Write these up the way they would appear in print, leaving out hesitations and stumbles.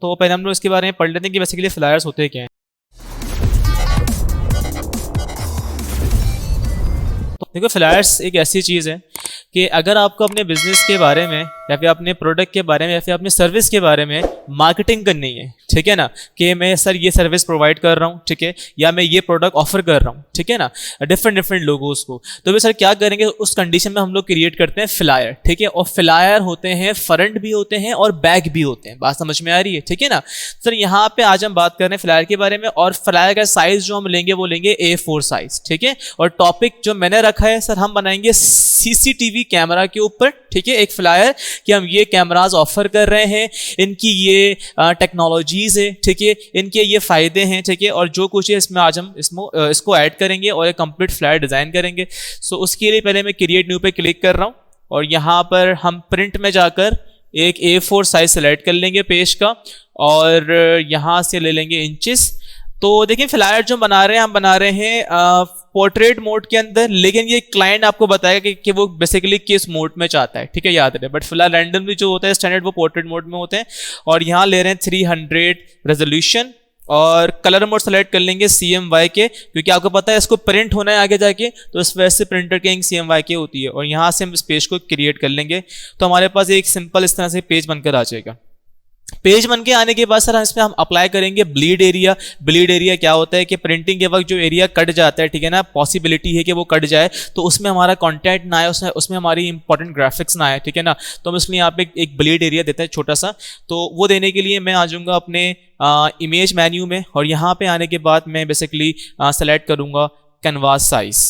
तो पहले हम लोग इसके बारे में पढ़ लेते हैं कि बेसिकली फ्लायर्स होते क्या हैं। तो देखो, फ्लायर्स एक ऐसी चीज़ है कि अगर आपको अपने बिजनेस के बारे में या फिर अपने प्रोडक्ट के बारे में या फिर अपनी सर्विस के बारे में मार्केटिंग करनी है, ठीक है ना, कि मैं सर ये सर्विस प्रोवाइड कर रहा हूँ, ठीक है, या मैं ये प्रोडक्ट ऑफर कर रहा हूँ, ठीक है ना, डिफरेंट लोगों को, तो वे सर क्या करेंगे, उस कंडीशन में हम लोग क्रिएट करते हैं फ्लायर, ठीक है। और फ्लायर होते हैं, फ्रंट भी होते हैं और बैक भी होते हैं। बात समझ में आ रही है, ठीक है ना। सर यहाँ पे आज हम बात कर रहे हैं फ्लायर के बारे में, और फ्लायर का साइज जो हम लेंगे वो लेंगे A4 साइज, ठीक है। और टॉपिक जो मैंने रखा है सर, हम बनाएंगे CCTV कैमरा के ऊपर, ठीक है, एक फ्लायर कि हम ये कैमराज ऑफर कर रहे हैं, इनकी ये टेक्नोलॉजीज है, ठीक है, इनके ये फायदे हैं, ठीक है, और जो कुछ है इसमें आज हम इसको ऐड करेंगे और एक कंप्लीट फ्लायर डिजाइन करेंगे। सो उसके लिए पहले मैं क्रिएट न्यू पे क्लिक कर रहा हूं और यहाँ पर हम प्रिंट में जाकर एक A4 साइज सेलेक्ट कर लेंगे पेज का, और यहाँ से ले लेंगे इंचेस। तो देखिए, फ्लायर जो बना रहे हैं हम बना रहे हैं पोर्ट्रेट मोड के अंदर, लेकिन ये क्लाइंट आपको बताएगा कि वो बेसिकली किस मोड में चाहता है, ठीक है, याद रहे। बट फिलहाल रैंडमली जो होता है स्टैंडर्ड वो पोर्ट्रेट मोड में होते हैं। और यहाँ ले रहे हैं 300 रेजोल्यूशन, और कलर मोड सेलेक्ट कर लेंगे CMYK, क्योंकि आपको पता है इसको प्रिंट होना है आगे जाके, तो इस वजह से प्रिंटर की CMYK होती है। और यहाँ से हम इस पेज को क्रिएट कर लेंगे, तो हमारे पास एक सिंपल इस तरह से पेज बनकर आ जाएगा। पेज बन के आने के बाद सर इसमें हम अप्लाई करेंगे ब्लीड एरिया। ब्लीड एरिया क्या होता है कि प्रिंटिंग के वक्त जो एरिया कट जाता है, ठीक है ना, पॉसिबिलिटी है कि वो कट जाए, तो उसमें हमारा कंटेंट ना आए, उसमें हमारी इंपॉर्टेंट ग्राफिक्स ना आए, ठीक है ना। तो हम इसलिए यहाँ पे एक ब्लीड एरिया देते हैं छोटा सा। तो वो देने के लिए मैं आ जाऊँगा अपने इमेज मेन्यू में, और यहाँ पे आने के बाद मैं बेसिकली सेलेक्ट करूँगा कैनवास साइज।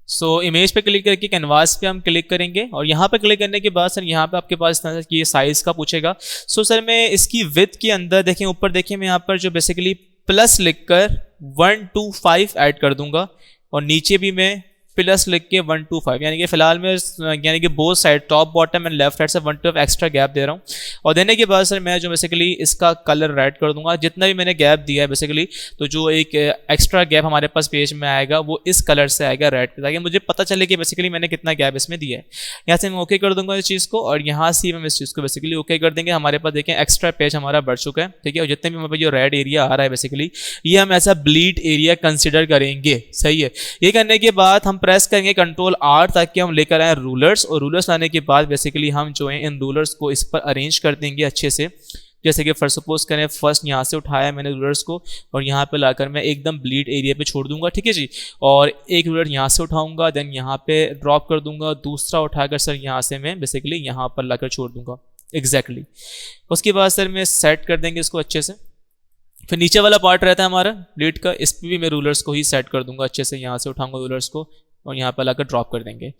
सो इमेज पे क्लिक करके कैनवास पे हम क्लिक करेंगे, और यहाँ पे क्लिक करने के बाद सर यहाँ पे आपके पास ये साइज का पूछेगा। सो सर मैं इसकी विड्थ के अंदर देखें, ऊपर देखें, मैं यहाँ पर जो बेसिकली प्लस लिखकर 125 ऐड कर दूंगा, और नीचे भी मैं प्लस लिख के 125, यानी कि फिलहाल मैं यानी कि both side top bottom and left side से 125 एक्स्ट्रा गैप दे रहा हूँ। और देने के बाद सर मैं जो बेसिकली इसका कलर रेड कर दूंगा, जितना भी मैंने गैप दिया है बेसिकली, तो जो एक एक्स्ट्रा गैप हमारे पास पेज में आएगा वो इस कलर से आएगा, रेड, ताकि मुझे पता चले कि बेसिकली मैंने कितना गैप इसमें दिया है। यहाँ से मैं ओके कर दूंगा इस चीज़ को, और यहाँ से हम इस चीज़ को बेसिकली ओके कर देंगे। हमारे पास देखें एक्स्ट्रा पेज हमारा बढ़ चुका है, ठीक है। और जितने भी हमारे जो रेड एरिया आ रहा है बेसिकली, ये हम ऐसा ब्लीड एरिया कंसिडर करेंगे, सही है। ये करने के बाद हम प्रेस करेंगे Ctrl+R, ताकि हम लेकर आए रूलर्स, और रूलर्स लाने के बाद बेसिकली हम जो है इन रूलर्स को इस पर अरेंज कर देंगे अच्छे से। जैसे कि फर्स्ट सपोज करें, फर्स्ट यहाँ से उठाया मैंने रूलर्स को, और यहाँ पे लाकर मैं एकदम ब्लीड एरिया पे छोड़ दूंगा, ठीक है जी। और एक रूलर यहाँ से उठाऊंगा, देन यहाँ पे ड्रॉप कर दूंगा, दूसरा उठाकर सर यहाँ से मैं बेसिकली यहाँ पर लाकर छोड़ दूंगा एग्जैक्टली। उसके बाद सर मैं सेट कर देंगे इसको अच्छे से। फिर नीचे वाला पार्ट रहता है हमारा ब्लीड का, इस पर भी मैं रूलर्स को ही सेट कर दूंगा अच्छे से। यहाँ से उठाऊंगा रूलर्स को और यहाँ पर लाकर ड्रॉप कर देंगे।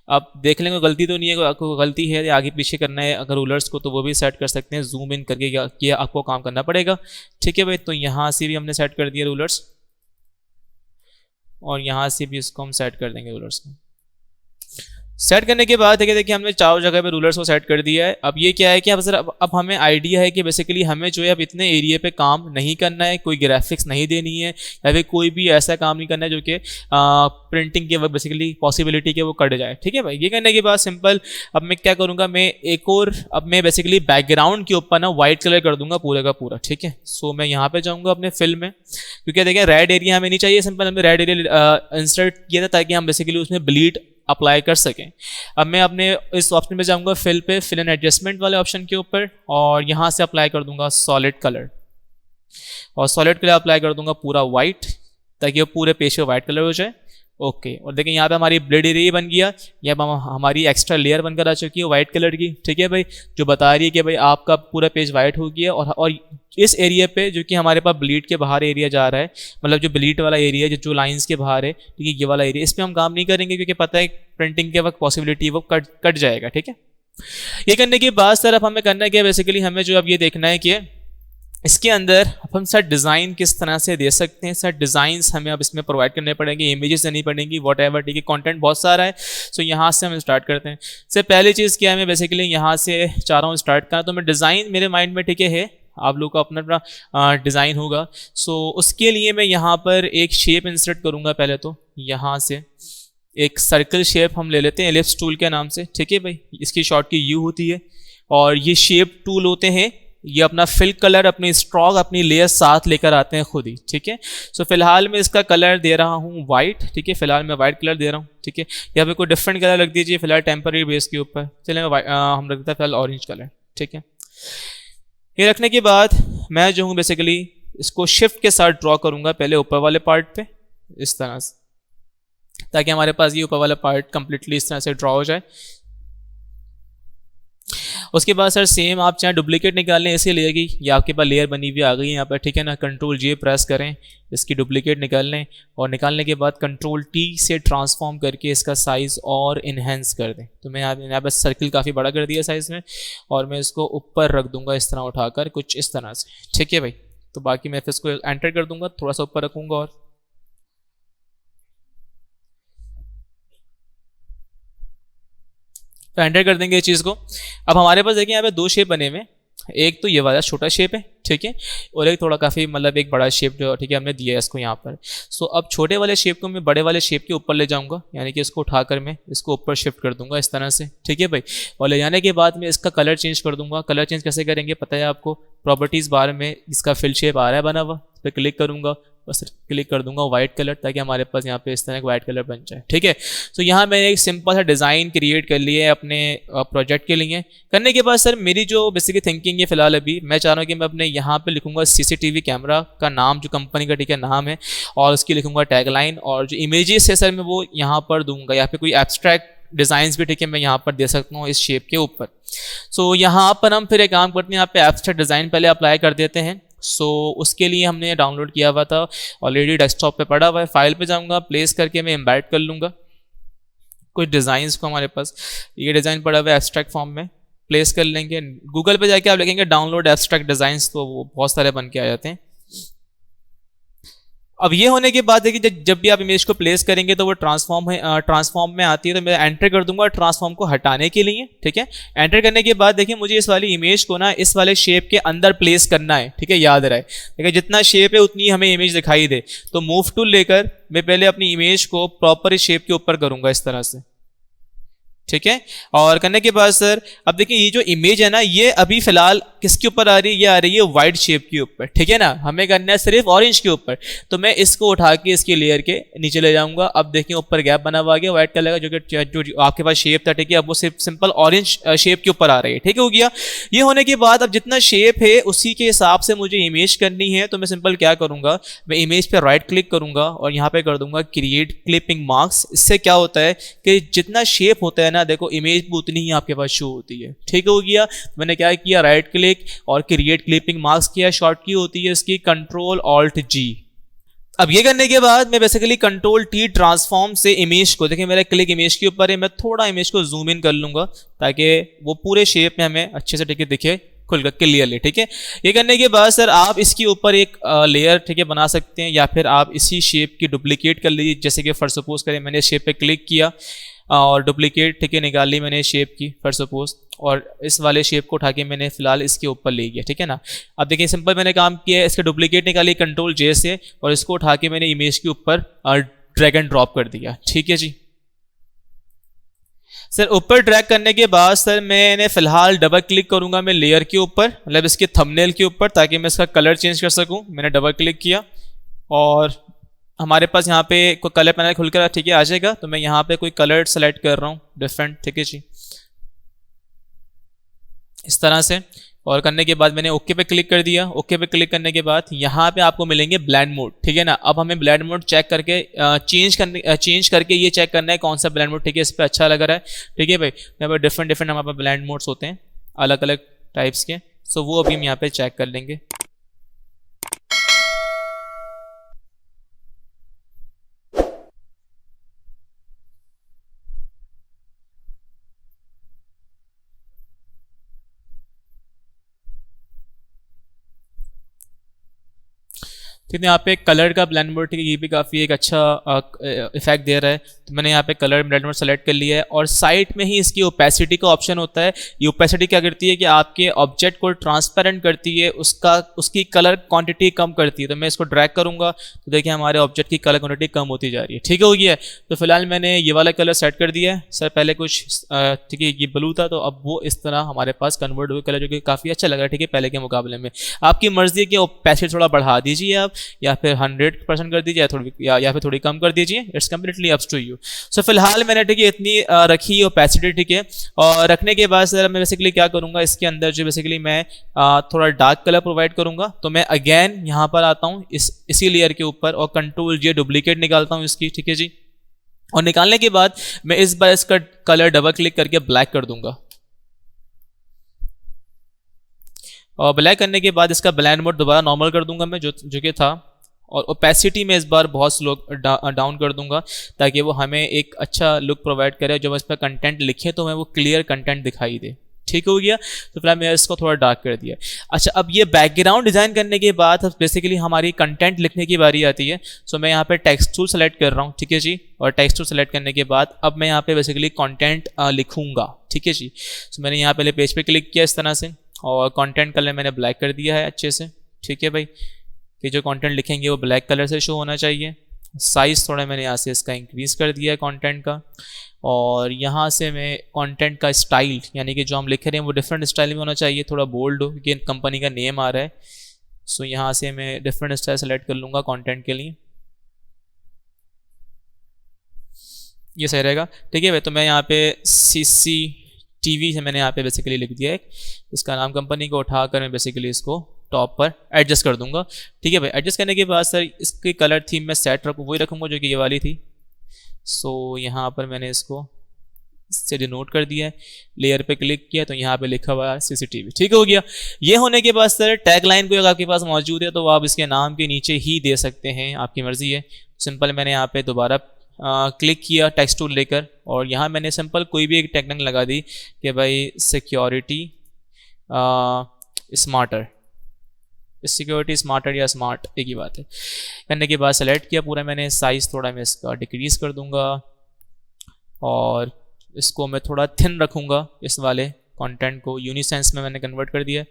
अब देख लेंगे गलती तो नहीं है, आपको गलती है या आगे पीछे करना है अगर रूलर्स को, तो वो भी सेट कर सकते हैं, जूम इन करके ये आपको काम करना पड़ेगा, ठीक है भाई। तो यहाँ से भी हमने सेट कर दिया रूलर्स, और यहाँ से भी इसको हम सेट कर देंगे रूलर्स को। सेट करने के बाद देखिए हमने चारों जगह पे रूलर्स को सेट कर दिया है। अब ये क्या है कि अब हमें आइडिया है कि बेसिकली हमें जो है अब इतने एरिया पे काम नहीं करना है, कोई ग्राफिक्स नहीं देनी है, या फिर कोई भी ऐसा काम नहीं करना है जो कि प्रिंटिंग के वक्त बेसिकली पॉसिबिलिटी के वो कट जाए, ठीक है भाई। ये करने के बाद सिंपल अब मैं क्या करूँगा, मैं एक और अब मैं बेसिकली बैकग्राउंड के ऊपर ना व्हाइट कलर कर दूंगा पूरा का पूरा, ठीक है। सो मैं यहाँ पे जाऊँगा अपने फिल में, क्योंकि देखिए रेड एरिया हमें नहीं चाहिए, सिंपल हमने रेड एरिया इंसर्ट किया था ताकि हम बेसिकली उसमें ब्लीड अप्लाई कर सकें। अब मैं अपने इस ऑप्शन पे जाऊंगा फिल पे, फिल एंड एडजस्टमेंट वाले ऑप्शन के ऊपर, और यहाँ से अप्लाई कर दूंगा सॉलिड कलर, और सॉलिड कलर अप्लाई कर दूंगा पूरा वाइट, ताकि वो पूरे पेज पे वाइट कलर हो जाए। ओके, और देखिए यहाँ पे हमारी ब्लेड एरिया बन गया, यहाँ पर हमारी एक्स्ट्रा लेयर बनकर आ चुकी है वाइट कलर की, ठीक है भाई, जो बता रही है कि भाई आपका पूरा पेज वाइट हो गया। और इस एरिया पे जो कि हमारे पास ब्लीड के बाहर एरिया जा रहा है, मतलब जो ब्लीड वाला एरिया जो लाइंस के बाहर है, ठीक है, ये वाला एरिया, इस पर हम काम नहीं करेंगे क्योंकि पता है प्रिंटिंग के वक्त पॉसिबिलिटी वो कट जाएगा, ठीक है। ये करने के बाद सर अब हमें करना है कि बेसिकली हमें जो अब ये देखना है कि इसके अंदर अब हम सर डिज़ाइन किस तरह से दे सकते हैं। सर डिज़ाइंस हमें अब इसमें प्रोवाइड करने पड़ेंगे, इमेजेस देनी पड़ेंगी, वॉट एवर, ठीक है, कंटेंट बहुत सारा है। सो यहाँ से हम स्टार्ट करते हैं। सर पहली चीज़ क्या है, मैं बेसिकली यहाँ से चाह रहा हूँ स्टार्ट करना, तो मैं डिज़ाइन मेरे माइंड में, ठीक है, आप लोग का अपना अपना डिज़ाइन होगा। सो उसके लिए मैं यहाँ पर एक शेप इंसर्ट करूँगा। पहले तो यहाँ से एक सर्कल शेप हम ले लेते हैं एलिप्स टूल के नाम से, ठीक है भाई, इसकी शॉर्ट की यू होती है। और ये शेप टूल होते हैं, ये अपना फिल कलर, अपनी स्ट्रोक, अपनी लेयर साथ लेकर आते हैं खुद ही, ठीक है। सो फिलहाल मैं इसका कलर दे रहा हूँ वाइट, ठीक है, फिलहाल मैं वाइट कलर दे रहा हूँ, ठीक है। यहाँ पे कोई डिफरेंट कलर रख दीजिए फिलहाल टेम्पररी बेस के ऊपर, चलिए हम रख देते हैं फिलहाल ऑरेंज कलर, ठीक है। ये रखने के बाद मैं जो हूँ बेसिकली इसको शिफ्ट के साथ ड्रॉ करूंगा पहले ऊपर वाले पार्ट पे इस तरह से, ताकि हमारे पास ये ऊपर वाला पार्ट कंप्लीटली इस तरह से ड्रॉ हो जाए। उसके बाद सर सेम आप चाहे डुप्लीकेट निकाल लें, इसीलिए कि ये आपके पास लेयर बनी हुई आ गई है यहाँ पर, ठीक है ना। कंट्रोल जे प्रेस करें, इसकी डुप्लीकेट निकाल लें और निकालने के बाद कंट्रोल टी से ट्रांसफॉर्म करके इसका साइज़ और इन्हेंस कर दें। तो मैं यहाँ पर सर्किल काफ़ी बड़ा कर दिया साइज़ में, और मैं इसको ऊपर रख दूंगा इस तरह उठाकर कुछ इस तरह से, ठीक है भाई। तो बाकी मैं फिर इसको एंटर कर दूंगा, थोड़ा सा ऊपर रखूंगा और तो एंटर कर देंगे इस चीज़ को। अब हमारे पास देखिए यहाँ पे दो शेप बने हुए हैं, एक तो ये वाला छोटा शेप है, ठीक है, और एक थोड़ा काफ़ी मतलब एक बड़ा शेप जो, ठीक है, हमने दिया है इसको यहाँ पर। सो अब छोटे वाले शेप को मैं बड़े वाले शेप के ऊपर ले जाऊँगा, यानी कि इसको उठाकर मैं इसको ऊपर शिफ्ट कर दूंगा इस तरह से, ठीक है भाई। और ले जाने के बाद मैं इसका कलर चेंज कर दूंगा। कलर चेंज कैसे करेंगे पता है आपको, प्रॉपर्टीज़ बार में इसका फिल शेप आ रहा है बना हुआ, इस पर क्लिक करूँगा, बस क्लिक कर दूंगा वाइट कलर, ताकि हमारे पास यहाँ पे इस तरह का वाइट कलर बन जाए, ठीक है। तो यहाँ मैंने एक सिंपल सा डिज़ाइन क्रिएट कर लिया है अपने प्रोजेक्ट के लिए। करने के बाद सर मेरी जो बेसिकली थिंकिंग है फिलहाल अभी मैं चाह रहा हूँ कि मैं अपने यहाँ पे लिखूंगा सीसीटीवी कैमरा का नाम, जो कंपनी का, ठीक है, नाम है, और उसकी लिखूंगा टैगलाइन, और जो इमेजेस है सर मैं वो यहाँ पर दूंगा, या फिर कोई एब्स्ट्रैक्ट डिज़ाइंस भी, ठीक है, मैं यहाँ पर दे सकता हूँ इस शेप के ऊपर। सो यहाँ पर हम फिर एक काम करते हैं, यहाँ पे एब्स्ट्रैक्ट डिज़ाइन पहले अप्लाई कर देते हैं। सो उसके लिए हमने डाउनलोड किया हुआ था, ऑलरेडी डेस्कटॉप पे पड़ा हुआ है, फाइल पे जाऊंगा, प्लेस करके मैं एम्बेड कर लूँगा कुछ डिज़ाइंस को। हमारे पास ये डिज़ाइन पड़ा हुआ है एब्स्ट्रैक्ट फॉर्म में, प्लेस कर लेंगे। गूगल पे जाके आप लिखेंगे डाउनलोड एब्स्ट्रैक्ट डिज़ाइंस, तो वो बहुत सारे बन के आ जाते हैं। अब ये होने के बाद देखिए जब भी आप इमेज को प्लेस करेंगे तो वो ट्रांसफॉर्म में आती है, तो मैं एंटर कर दूंगा ट्रांसफॉर्म को हटाने के लिए, ठीक है। एंटर करने के बाद देखिए मुझे इस वाली इमेज को ना इस वाले शेप के अंदर प्लेस करना है, ठीक है, याद रहे, ठीक है, जितना शेप है उतनी हमें इमेज दिखाई दे। तो मूव टूल लेकर मैं पहले अपनी इमेज को प्रॉपर इस शेप के ऊपर करूंगा इस तरह से, ठीक है। और करने के बाद सर अब देखिए ये जो इमेज है ना, ये अभी फिलहाल किसके ऊपर आ रही है, ये आ रही है वाइट शेप के ऊपर, ठीक है ना। हमें करना है सिर्फ ऑरेंज के ऊपर, तो मैं इसको उठा के इसकी लेयर के नीचे ले जाऊंगा। अब देखिए ऊपर गैप बना हुआ आ गया व्हाइट कलर का, जो आपके पास शेप था, ठीक है, अब वो सिर्फ सिंपल ऑरेंज शेप के ऊपर आ रही है, ठीक है, हो गया। ये होने के बाद अब जितना शेप है उसी के हिसाब से मुझे इमेज करनी है, तो मैं सिंपल क्या करूंगा, मैं इमेज पे राइट क्लिक करूंगा और यहाँ पे कर दूंगा क्रिएट क्लिपिंग मार्क्स। इससे क्या होता है कि जितना शेप होता है ना, देखो इमेज भी उतनी ही आपके पास शो होती है, ठीक हो गया। मैंने क्या किया, राइट क्लिक और क्रिएट क्लिपिंग मार्क्स किया, शॉर्ट की होती है इसकी कंट्रोल ऑल्ट जी। अब ये करने के बाद मैं बेसिकली कंट्रोल टी ट्रांसफॉर्म से इमेज को, देखिए मेरा क्लिक इमेज के ऊपर है, मैं थोड़ा इमेज को जूम इन कर लूंगा ताकि वो पूरे शेप में हमें अच्छे से, ठीक है, दिखे खुलकर क्लियरली, ठीक है। ये करने के बाद सर आप इसके ऊपर एक लेयर, ठीक है, बना सकते हैं, या फिर आप इसी शेप की डुप्लीकेट कर लीजिए। जैसे कि फॉर सपोज करें मैंने शेप पे क्लिक किया और डुप्लीकेट, ठीक है, निकाल ली मैंने शेप की फॉर सपोज, और इस वाले शेप को उठा के मैंने फिलहाल इसके ऊपर ले गया, ठीक है ना। अब देखिए सिंपल मैंने काम किया है, इसका डुप्लीकेट निकाली कंट्रोल जे से, और इसको उठा के मैंने इमेज के ऊपर ड्रैग एंड ड्रॉप कर दिया, ठीक है जी। सर ऊपर ड्रैग करने के बाद सर मैंने फिलहाल डबल क्लिक करूंगा मैं लेयर के ऊपर, मतलब इसके थंबनेल के ऊपर, ताकि मैं इसका कलर चेंज कर सकूं। मैंने डबल क्लिक किया और हमारे पास यहाँ पे कोई कलर पैनल खुलकर, ठीक है, आ जाएगा। तो मैं यहाँ पे कोई कलर सेलेक्ट कर रहा हूँ डिफरेंट, ठीक है जी, इस तरह से। और करने के बाद मैंने ओके पे क्लिक कर दिया। ओके पे क्लिक करने के बाद यहाँ पे आपको मिलेंगे ब्लेंड मोड, ठीक है ना। अब हमें ब्लेंड मोड चेक करके चेंज करके ये चेक करना है कौन सा ब्लेंड मोड, ठीक है, इस पर अच्छा लग रहा है, ठीक है भाई। यहाँ पर डिफरेंट डिफरेंट हमारे पास ब्लेंड मोड्स होते हैं अलग अलग टाइप्स के, सो वो अभी हम यहाँ पे चेक कर लेंगे। ठीक है, यहाँ पे कलर का ब्लेंड मोड, ठीक है, ये भी काफ़ी एक अच्छा इफेक्ट दे रहा है। तो मैंने यहाँ पे कलर ब्लेंड मोड सेलेक्ट कर लिया है और साइड में ही इसकी ओपेसिटी का ऑप्शन होता है। ये ओपेसिटी क्या करती है कि आपके ऑब्जेक्ट को ट्रांसपेरेंट करती है, उसकी कलर क्वांटिटी कम करती है। तो मैं इसको ड्रैग करूँगा तो देखिए हमारे ऑब्जेक्ट की कलर क्वांटिटी कम होती जा रही है। ठीक हो गया है। तो फिलहाल मैंने ये वाला कलर सेट कर दिया है सर, पहले कुछ ठीक है ये ब्लू था, तो अब वो इस तरह हमारे पास कन्वर्ट हुआ कलर, जो कि काफ़ी अच्छा लग रहा है, ठीक है, पहले के मुकाबले में। आपकी मर्जी है कि ओपेसिटी थोड़ा बढ़ा दीजिए आप, या फिर 100% कर दीजिए, या फिर थोड़ी कम कर दीजिए, it's completely ups to you. So फिलहाल मैंने ठीक है इतनी रखी ओपेसिटी, ठीक है। और रखने के बाद सर मैं बेसिकली क्या करूँगा, इसके अंदर जो बेसिकली मैं थोड़ा डार्क कलर प्रोवाइड करूँगा। तो मैं अगेन यहाँ पर आता हूँ इसी लेयर के ऊपर और कंट्रोल जे डुप्लीकेट निकालता हूँ इसकी, ठीक है जी। और निकालने के बाद मैं इस बार इसका कलर डबल क्लिक करके ब्लैक कर दूंगा। और ब्लैक करने के बाद इसका ब्लेंड मोड दोबारा नॉर्मल कर दूंगा मैं, जो कि था। और ओपेसिटी में इस बार बहुत स्लो डाउन कर दूंगा, ताकि वो हमें एक अच्छा लुक प्रोवाइड करे। जब इस पर कंटेंट लिखे तो हमें वो क्लियर कंटेंट दिखाई दे। ठीक हो गया। तो फिलहाल मैंने इसको थोड़ा डार्क कर दिया। अच्छा, अब ये बैकग्राउंड डिज़ाइन करने के बाद बेसिकली हमारी कंटेंट लिखने की बारी आती है। सो मैं यहाँ पे टेक्स्ट टूल सेलेक्ट कर रहा हूँ, ठीक है जी। और टेक्स्ट टूल सेलेक्ट करने के बाद अब मैं यहाँ पे बेसिकली कंटेंट लिखूंगा, ठीक है जी। सो मैंने यहाँ पहले पेज पे क्लिक किया इस तरह से, और कंटेंट कलर मैंने ब्लैक कर दिया है अच्छे से, ठीक है भाई, कि जो कंटेंट लिखेंगे वो ब्लैक कलर से शो होना चाहिए। साइज़ थोड़ा मैंने यहाँ से इसका इंक्रीज़ कर दिया है कंटेंट का। और यहाँ से मैं कंटेंट का स्टाइल, यानी कि जो हम लिख रहे हैं वो डिफरेंट स्टाइल में होना चाहिए, थोड़ा बोल्ड हो, क्योंकि कंपनी का नेम आ रहा है। सो यहाँ से मैं डिफरेंट स्टाइल सेलेक्ट कर लूँगा कंटेंट के लिए, ये सही रहेगा, ठीक है भाई। तो मैं यहाँ पे CCTV से मैंने यहाँ पे बेसिकली लिख दिया है, इसका नाम कंपनी को उठाकर मैं बेसिकली इसको टॉप पर एडजस्ट कर दूंगा, ठीक है भाई। एडजस्ट करने के बाद सर इसकी कलर थीम में सेट रखूँ, वही रखूँगा जो कि ये वाली थी। सो यहाँ पर मैंने इसको से डिनोट कर दिया है, लेयर पे क्लिक किया तो यहाँ पे लिखा हुआ है CCTV, ठीक हो गया। ये होने के बाद सर टैग लाइन कोई अगर आपके पास मौजूद है तो आप इसके नाम के नीचे ही दे सकते हैं, आपकी मर्जी है। सिंपल मैंने यहाँ पे दोबारा क्लिक किया टेक्स्ट टूल लेकर, और यहाँ मैंने सिंपल कोई भी एक टैगलाइन लगा दी कि भाई सिक्योरिटी स्मार्टर, सिक्योरिटी स्मार्टर या स्मार्ट एक ही बात है। करने के बाद सेलेक्ट किया पूरा मैंने, साइज़ थोड़ा मैं इसका डिक्रीज़ कर दूंगा, और इसको मैं थोड़ा थिन रखूँगा, इस वाले कंटेंट को यूनिसेंस में मैंने कन्वर्ट कर दिया,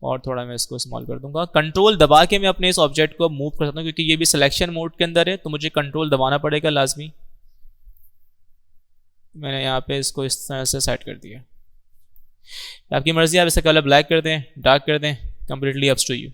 और थोड़ा मैं इसको स्मॉल कर दूंगा। कंट्रोल दबा के मैं अपने इस ऑब्जेक्ट को मूव कर सकता हूँ, क्योंकि ये भी सिलेक्शन मोड के अंदर है, तो मुझे कंट्रोल दबाना पड़ेगा लाजमी। मैंने यहाँ पे इसको इस तरह से सेट कर दिया, आपकी मर्जी, आप इसे कलर ब्लैक कर दें, डार्क कर दें, completely ups to you.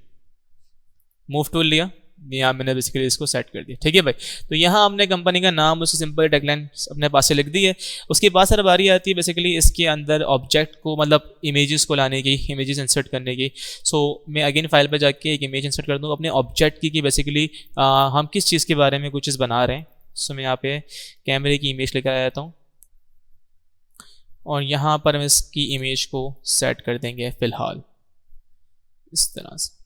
Move tool लिया, यहाँ मैंने बेसिकली इसको सेट कर दिया, ठीक है भाई। तो यहाँ हमने कंपनी का नाम उससे सिंपल टैगलाइन अपने पास से लिख दी है। उसके बाद सर बारी आती है बेसिकली इसके अंदर ऑब्जेक्ट को, मतलब इमेजेस को लाने की, इमेजेस इंसर्ट करने की। सो मैं अगेन फाइल पर जाके एक इमेज इंसर्ट कर दूँ अपने ऑब्जेक्ट की, कि बेसिकली हम किस चीज़ के बारे में कुछ चीज़ बना रहे हैं। सो मैं यहाँ पे कैमरे की इमेज लेकर आ जाता हूँ, और यहाँ पर हम इसकी इमेज को सेट कर देंगे फिलहाल इस तरह से,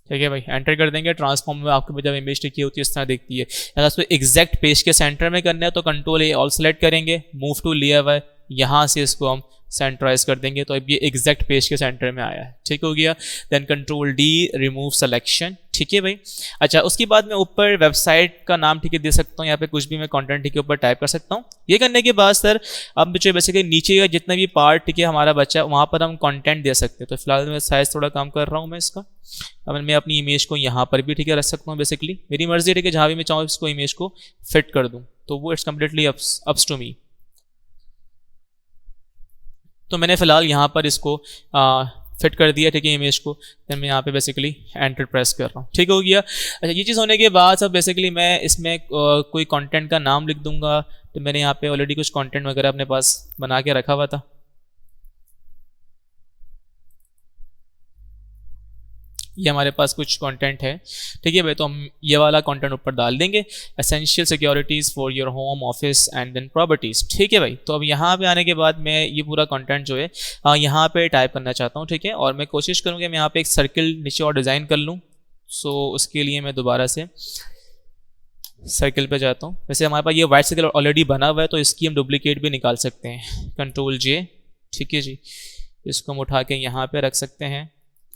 ठीक है भाई। एंटर कर देंगे। ट्रांसफॉर्म में आपके जब इमेज टिकी होती है इस तरह दिखती है। अगर इसको एग्जैक्ट पेज के सेंटर में करना है तो कंट्रोल A ऑल सेलेक्ट करेंगे, मूव टू लिया हुआ है, यहाँ से इसको हम सेंटराइज कर देंगे, तो अब ये एग्जैक्ट पेज के सेंटर में आया है, ठीक हो गया। Then control D remove selection, ठीक है भाई। अच्छा, उसके बाद मैं ऊपर वेबसाइट का नाम ठीक है दे सकता हूँ, यहाँ पे कुछ भी मैं कंटेंट ठीक है ऊपर टाइप कर सकता हूँ। ये करने के बाद सर अब जो बेसिकली नीचे का जितना भी पार्ट ठीक है हमारा बच्चा, वहाँ पर हम कंटेंट दे सकते हैं। तो फिलहाल मैं साइज थोड़ा कम कर रहा हूँ मैं इसका। अब मैं अपनी इमेज को यहाँ पर भी ठीक है रख सकता हूँ, बेसिकली मेरी मर्जी ठीक है, जहाँ भी मैं चाहूँ इसको इमेज को फिट कर दूँ, तो वो it's completely ups to me. तो मैंने फिलहाल यहाँ पर इसको फिट कर दिया, ठीक है, इमेज को। फिर मैं यहाँ पे बेसिकली एंटर प्रेस कर रहा हूँ, ठीक हो गया। अच्छा, ये चीज़ होने के बाद सब बेसिकली मैं इसमें कोई कंटेंट का नाम लिख दूंगा। तो मैंने यहाँ पे ऑलरेडी कुछ कंटेंट वगैरह अपने पास बना के रखा हुआ था। ये हमारे पास कुछ कंटेंट है, ठीक है भाई। तो हम ये वाला कंटेंट ऊपर डाल देंगे, essential securities for your home office and then properties, ठीक है भाई। तो अब यहाँ पे आने के बाद मैं ये पूरा कंटेंट जो है यहाँ पे टाइप करना चाहता हूँ, ठीक है। और मैं कोशिश करूँगी मैं यहाँ पे एक सर्किल नीचे और डिज़ाइन कर लूँ। सो उसके लिए मैं दोबारा से सर्किल पे जाता हूँ। वैसे हमारे पास ये वाइट सर्किल ऑलरेडी बना हुआ है, तो इसकी हम डुप्लीकेट भी निकाल सकते हैं, कंट्रोल J, ठीक है जी। इसको हम उठा के यहाँ पे रख सकते हैं,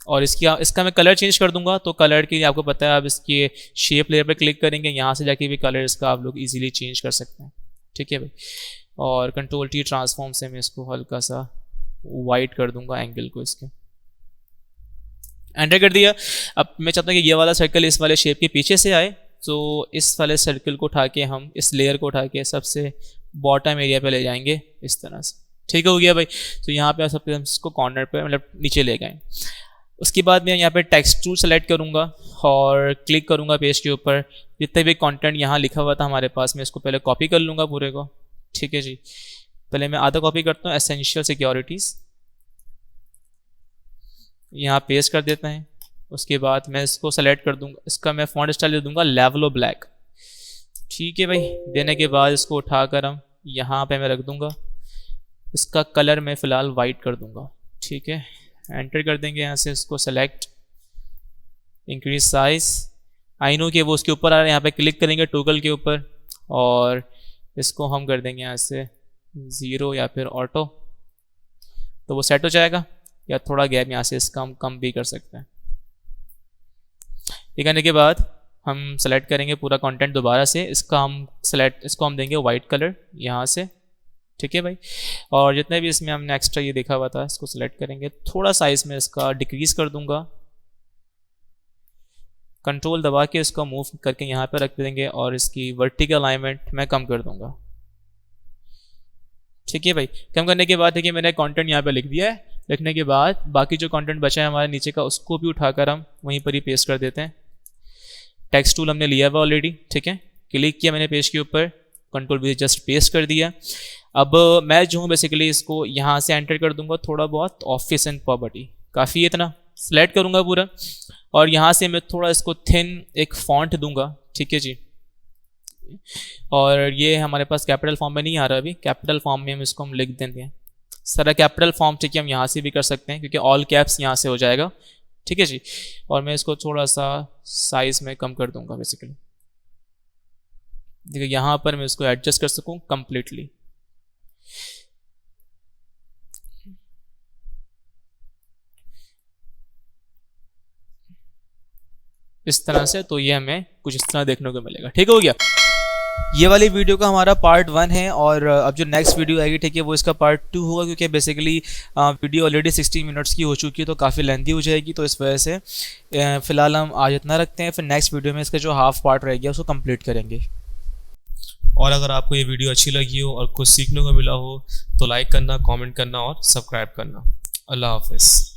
और इसका मैं कलर चेंज कर दूंगा। तो कलर के लिए आपको पता है, आप इसके शेप लेयर पर क्लिक करेंगे, यहाँ से जाके भी कलर इसका आप लोग इजीली चेंज कर सकते हैं। ठीक है भाई। और कंट्रोल टी ट्रांसफॉर्म से मैं इसको हल्का सा वाइट कर दूंगा एंगल को इसके। एंटर कर दिया। अब मैं चाहता हूँ कि ये वाला सर्कल इस वाले शेप के पीछे से आए, तो इस वाले सर्कल को उठा के हम इस लेयर को उठा के सबसे बॉटम एरिया पे ले जाएंगे इस तरह से। ठीक हो गया भाई। तो यहाँ पे सबसे हम इसको कॉर्नर पे मतलब नीचे ले गए। उसके बाद मैं यहाँ पे टेक्स्ट टूल सेलेक्ट करूँगा और क्लिक करूँगा पेज के ऊपर। जितने भी कंटेंट यहाँ लिखा हुआ था हमारे पास, मैं इसको पहले कॉपी कर लूँगा पूरे को। ठीक है जी। पहले मैं आधा कॉपी करता हूँ, एसेंशियल सिक्योरिटीज़ यहाँ पेस्ट कर देते हैं। उसके बाद मैं इसको सेलेक्ट कर दूँगा, इसका मैं फॉन्ट स्टाइल दे दूँगा लेवल ऑफ ब्लैक। ठीक है भाई। देने के बाद इसको उठाकर हम यहाँ पे मैं रख दूँगा, इसका कलर मैं फ़िलहाल वाइट कर दूँगा। ठीक है। एंटर कर देंगे यहाँ से, इसको select, increase size. I know कि वो उसके ऊपर आ रहा है, यहाँ पे क्लिक करेंगे टोगल के ऊपर और इसको हम कर देंगे यहाँ से 0 या फिर ऑटो, तो वो सेट हो जाएगा। या थोड़ा गैप यहाँ से इसका हम कम भी कर सकते हैं। ये करने के बाद हम सेलेक्ट करेंगे पूरा कंटेंट दोबारा से, इसको हम देंगे वाइट कलर यहाँ से। ठीक है भाई। और जितने भी इसमें हमने एक्स्ट्रा ये देखा हुआ था इसको सेलेक्ट करेंगे, थोड़ा साइज में इसका डिक्रीज कर दूंगा, कंट्रोल दबा के इसको मूव करके यहाँ पे रख देंगे और इसकी वर्टिकल अलाइनमेंट मैं कम कर दूंगा। ठीक है भाई। कम करने के बाद देखिए मैंने कंटेंट यहाँ पे लिख दिया है। लिखने के बाद बाकी जो कंटेंट बचा है हमारे नीचे का, उसको भी उठाकर हम वहीं पर ही पेस्ट कर देते हैं। टेक्स्ट टूल हमने लिया हुआ ऑलरेडी। ठीक है। क्लिक किया मैंने पेज के ऊपर, कंट्रोल भी जस्ट पेस्ट कर दिया। अब मैं जो हूँ बेसिकली इसको यहाँ से एंटर कर दूंगा थोड़ा बहुत ऑफिस एंड प्रॉपर्टी, काफ़ी है इतना। सेलेक्ट करूँगा पूरा और यहाँ से मैं थोड़ा इसको थिन एक फॉन्ट दूंगा। ठीक है जी। और ये हमारे पास कैपिटल फॉर्म में नहीं आ रहा अभी, कैपिटल फॉर्म में हम इसको हम लिख देंगे सारा कैपिटल फॉर्म। ठीक है। हम यहाँ से भी कर सकते हैं क्योंकि ऑल कैप्स यहाँ से हो जाएगा। ठीक है जी। और मैं इसको थोड़ा सा साइज में कम कर दूंगा बेसिकली, देखिए यहाँ पर मैं इसको एडजस्ट कर सकूँ कंप्लीटली। इस तरह से, तो ये हमें कुछ इस तरह देखने को मिलेगा। ठीक हो गया। ये वाली वीडियो का हमारा पार्ट 1 है और अब जो नेक्स्ट वीडियो आएगी, ठीक है, वो इसका पार्ट 2 होगा क्योंकि बेसिकली वीडियो ऑलरेडी 60 मिनट्स की हो चुकी है तो काफ़ी लेंथी हो जाएगी। तो इस वजह से फ़िलहाल हम आज इतना रखते हैं, फिर नेक्स्ट वीडियो में इसका जो हाफ पार्ट रह गया उसको कंप्लीट करेंगे। और अगर आपको ये वीडियो अच्छी लगी हो और कुछ सीखने को मिला हो तो लाइक करना, कमेंट करना और सब्सक्राइब करना। अल्लाह हाफिज़।